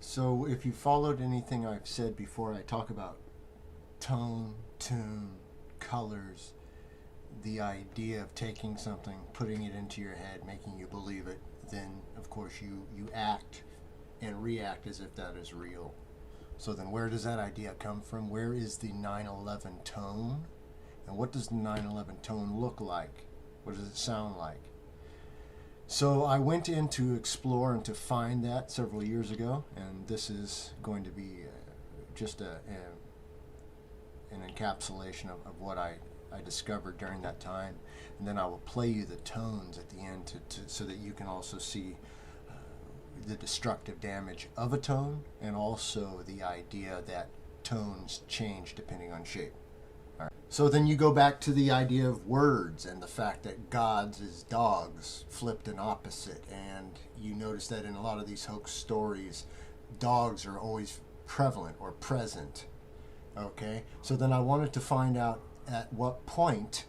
So if you followed anything I've said before, I talk about tone, tune, colors, the idea of taking something, putting it into your head, making you believe it, then of course you act and react as if that is real. So then where does that idea come from? Where is the 9/11 tone? And what does the 9/11 tone look like? What does it sound like? So I went in to explore and to find that several years ago, and this is going to be just an encapsulation of what I discovered during that time. And then I will play you the tones at the end so that you can also see the destructive damage of a tone, and also the idea that tones change depending on shape. All right. So then you go back to the idea of words and the fact that gods is dogs flipped and opposite, and you notice that in a lot of these hoax stories, dogs are always prevalent or present. Okay, so then I wanted to find out at what point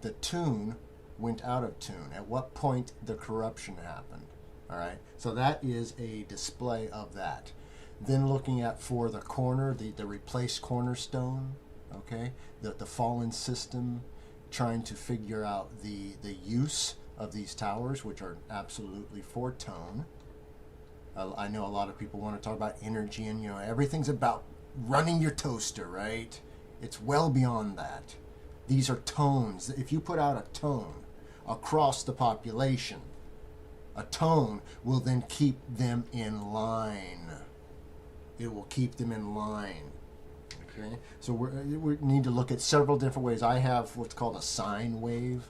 the tune went out of tune, at what point the corruption happened. All right, so that is a display of that. Then looking at for the corner, the replaced cornerstone, okay, the fallen system, trying to figure out the use of these towers, which are absolutely for tone. I know a lot of people want to talk about energy, and everything's about running your toaster, right? It's well beyond that. These are tones. If you put out a tone across the population, a tone will then keep them in line. It will keep them in line. Okay, so we need to look at several different ways. I have what's called a sine wave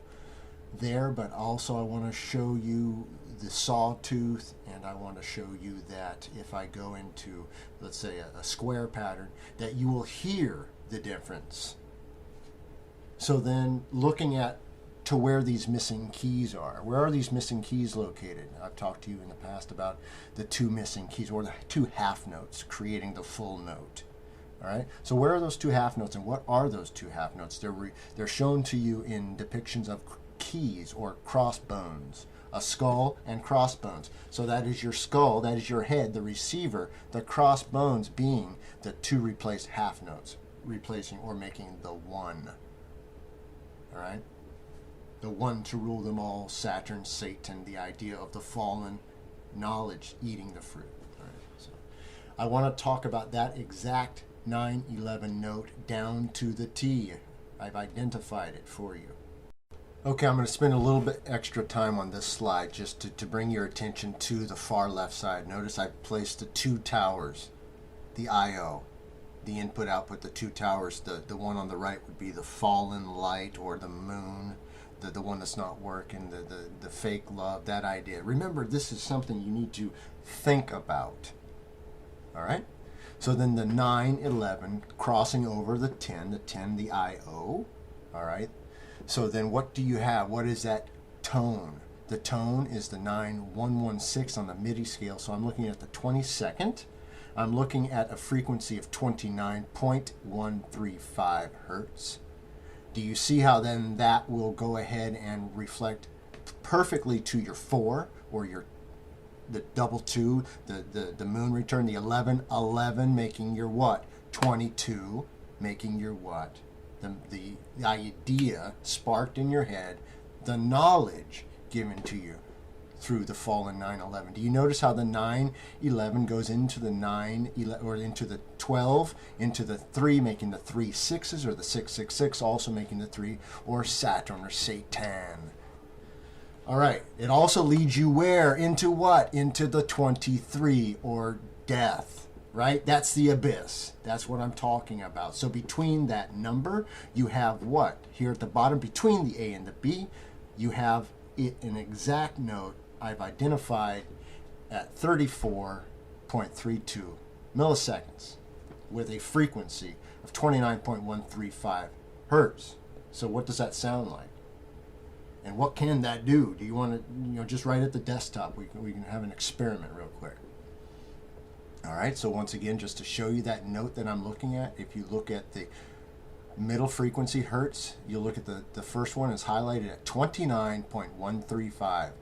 there, but also I want to show you the sawtooth, and I want to show you that if I go into, let's say, a square pattern, that you will hear the difference. So then looking at to where these missing keys are. Where are these missing keys located? I've talked to you in the past about the two missing keys, or the two half notes creating the full note. All right, so where are those two half notes, and what are those two half notes? They're shown to you in depictions of keys or crossbones, a skull and crossbones. So that is your skull, that is your head, the receiver, the crossbones being the two replaced half notes, replacing or making the one. All right, the one to rule them all, Saturn, Satan, the idea of the fallen knowledge eating the fruit. All right, so I want to talk about that exact 9/11 note down to the T. I've identified it for you. Okay, I'm going to spend a little bit extra time on this slide just to bring your attention to the far left side. Notice I've placed the two towers, the I/O, the input-output, the two towers. The one on the right would be the fallen light or the moon, the one that's not working, the fake love, that idea. Remember, this is something you need to think about. All right? So then the 9/11 crossing over the 10, the I/O. All right? So then what do you have? What is that tone? The tone is the 9116 on the MIDI scale. So I'm looking at the 22nd. I'm looking at a frequency of 29.135 hertz. Do you see how then that will go ahead and reflect perfectly to your 4 or the double 2, the moon return, the 11 making your what? 22 making your what? The idea sparked in your head, the knowledge given to you through the fallen 9/11. Do you notice how the 9/11 goes into the 9/11 or into the 12, into the 3, making the 3 6s, or the 666 also making the 3, or Saturn or Satan. All right, it also leads you where? Into what? Into the 23, or death. Right? That's the abyss. That's what I'm talking about. So between that number, you have what? Here at the bottom, between the A and the B, you have an exact note I've identified at 34.32 milliseconds with a frequency of 29.135 hertz. So what does that sound like? And what can that do? Do you want to, just right at the desktop, we can have an experiment real quick. All right, so once again, just to show you that note that I'm looking at, if you look at the middle frequency hertz, you look at the first one is highlighted at 29.135.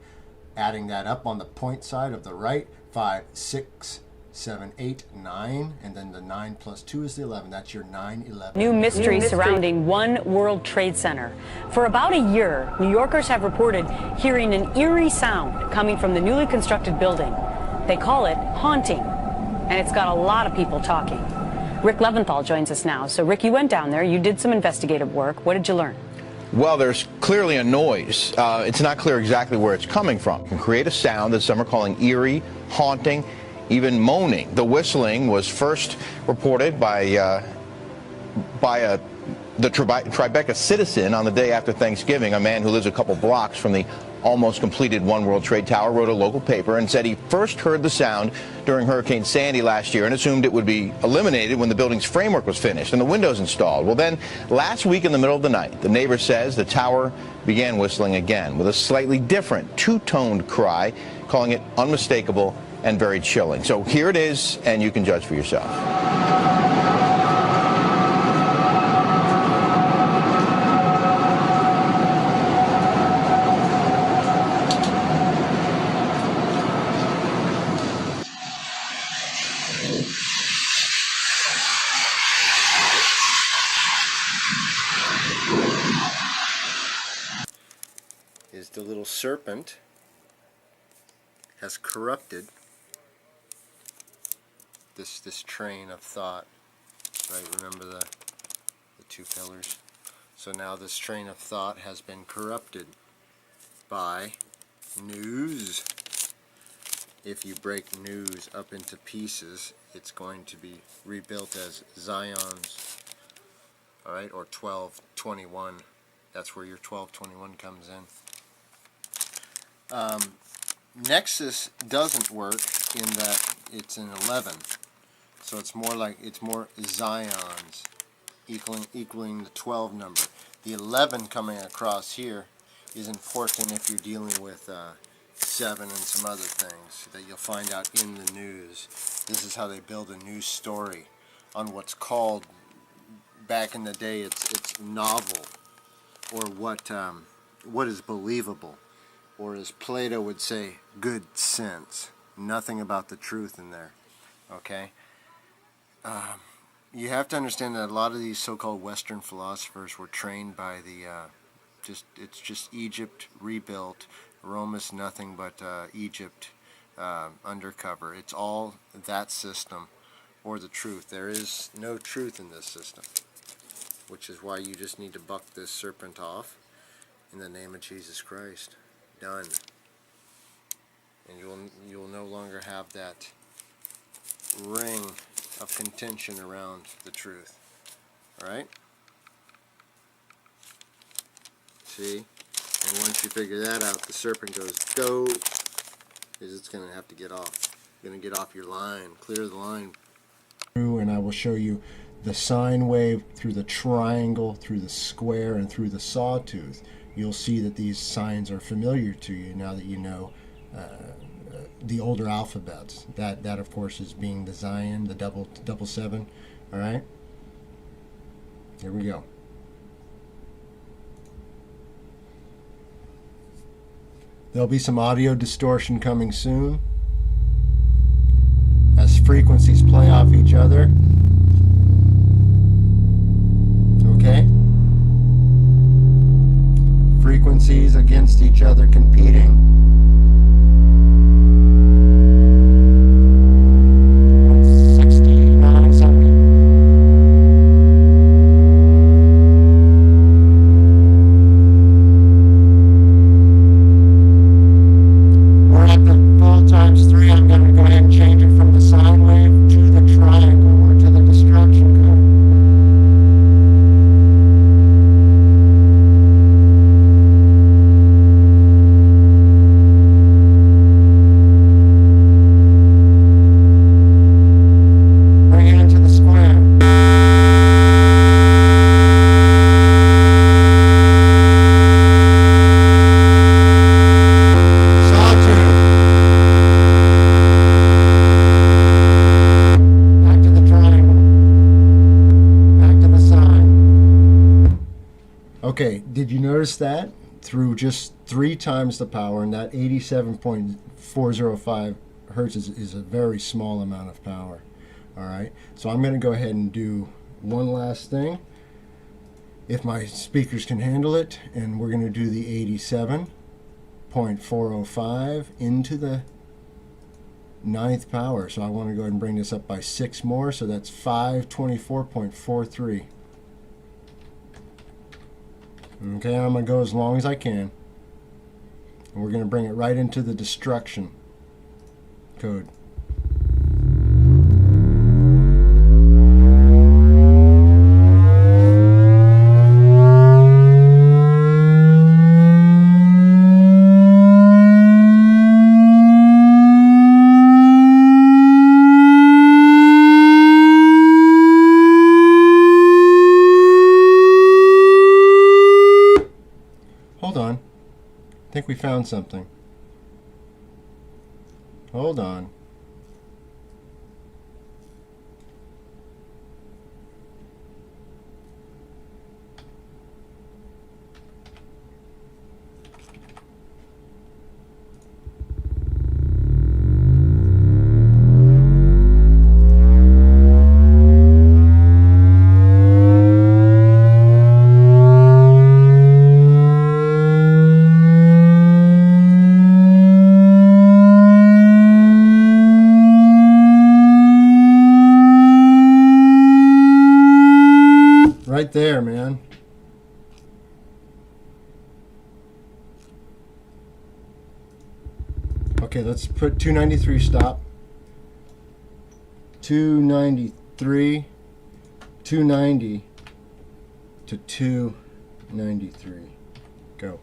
Adding that up on the point side of the right, 5, 6, 7, 8, 9, and then the 9 plus 2 is the 11. That's your 9/11. New mystery surrounding One World Trade Center. For about a year, New Yorkers have reported hearing an eerie sound coming from the newly constructed building. They call it haunting, and it's got a lot of people talking. Rick Leventhal joins us now. So, Rick, you went down there. You did some investigative work. What did you learn? Well, there's clearly a noise. It's not clear exactly where it's coming from. It can create a sound that some are calling eerie, haunting, even moaning. The whistling was first reported by the Tribeca citizen on the day after Thanksgiving. A man who lives a couple blocks from the almost completed One World Trade Tower wrote a local paper and said he first heard the sound during Hurricane Sandy last year and assumed it would be eliminated when the building's framework was finished and the windows installed. Well, then last week in the middle of the night, the neighbor says the tower began whistling again with a slightly different two-toned cry, calling it unmistakable and very chilling. So here it is, and you can judge for yourself. Is the little serpent has corrupted this train of thought, right? Remember the two pillars? So now this train of thought has been corrupted by news. If you break news up into pieces, it's going to be rebuilt as Zions, all right, or 1221. That's where your 1221 comes in. Nexus doesn't work in that it's an 11, so it's more Zions equaling the 12 number. The 11 coming across here is important if you're dealing with 7 and some other things that you'll find out in the news. This is how they build a news story on what's called, back in the day, it's novel, or what is believable, or as Plato would say, good sense. Nothing about the truth in there. Okay? You have to understand that a lot of these so-called Western philosophers were trained by the it's just Egypt rebuilt. Rome is nothing but Egypt undercover. It's all that system or the truth. There is no truth in this system, which is why you just need to buck this serpent off in the name of Jesus Christ. Done. And you'll no longer have that ring of contention around the truth. Alright? See? And once you figure that out, the serpent goes, go, because it's going to have to get off. It's going to get off your line. Clear the line. And I will show you the sine wave through the triangle, through the square, and through the sawtooth. You'll see that these signs are familiar to you now that you know the older alphabets. That of course is being the Zion, the double 7. All right. Here we go. There'll be some audio distortion coming soon as frequencies play off each other. Okay. Frequencies against each other competing. We're at the full times 3. I'm going to go ahead and change it from the sine wave to the triangle or to the destruction code. Okay, did you notice that? Through just 3 times the power and that 87.405 hertz is a very small amount of power. All right, so I'm going to go ahead and do one last thing, if my speakers can handle it, and we're going to do the 87.405 into the 9th power. So I want to go ahead and bring this up by 6 more, so that's 524.43. Okay, I'm going to go as long as I can. And we're going to bring it right into the destruction code. Hold on. I think we found something. Hold on. Right there, man. Okay, let's put 293 stop. 293, 290 to 293. Go.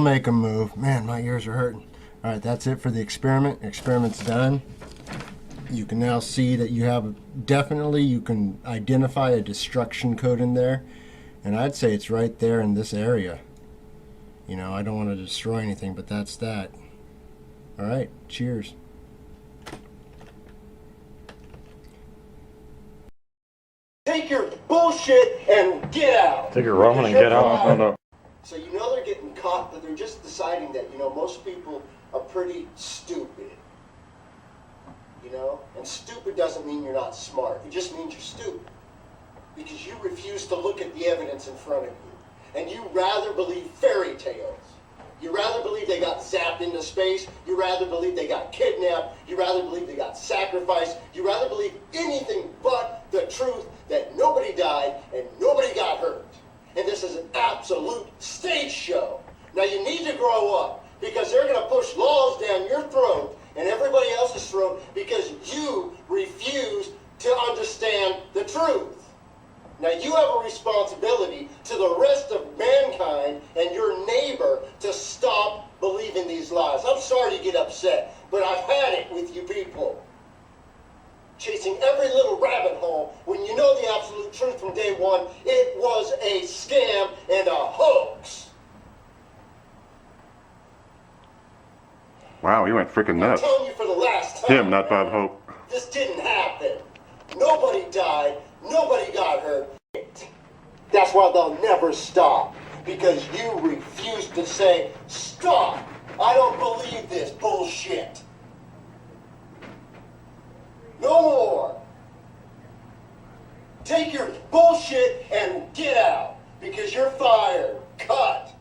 Make them move. Man, my ears are hurting. All right, that's it for the experiment. Experiment's done. You can now see that you have definitely, you can identify a destruction code in there, and I'd say it's right there in this area. You know, I don't want to destroy anything, but that's that. All right, cheers. Take your bullshit and get out. Take your ramen and get out. Oh, no. So you know they're getting caught, but they're just deciding that, you know, most people are pretty stupid. You know? And stupid doesn't mean you're not smart. It just means you're stupid. Because you refuse to look at the evidence in front of you. And you rather believe fairy tales. You rather believe they got zapped into space. You rather believe they got kidnapped. You rather believe they got sacrificed. You rather believe anything but the truth that nobody died and nobody got hurt. And this is an absolute stage show. Now you need to grow up, because they're going to push laws down your throat and everybody else's throat because you refuse to understand the truth. Now you have a responsibility to the rest of mankind and your neighbor to stop believing these lies. I'm sorry to get upset, but I've had it with you people. Chasing every little rabbit hole when you know the absolute truth from day one. It was a scam and a hoax. Wow, he went freaking nuts. I'm telling you for the last time. Him, not Bob Hope. This didn't happen. Nobody died. Nobody got hurt. That's why they'll never stop. Because you refuse to say, stop. I don't believe this bullshit. No more. Take your bullshit and get out, because you're fired. Cut.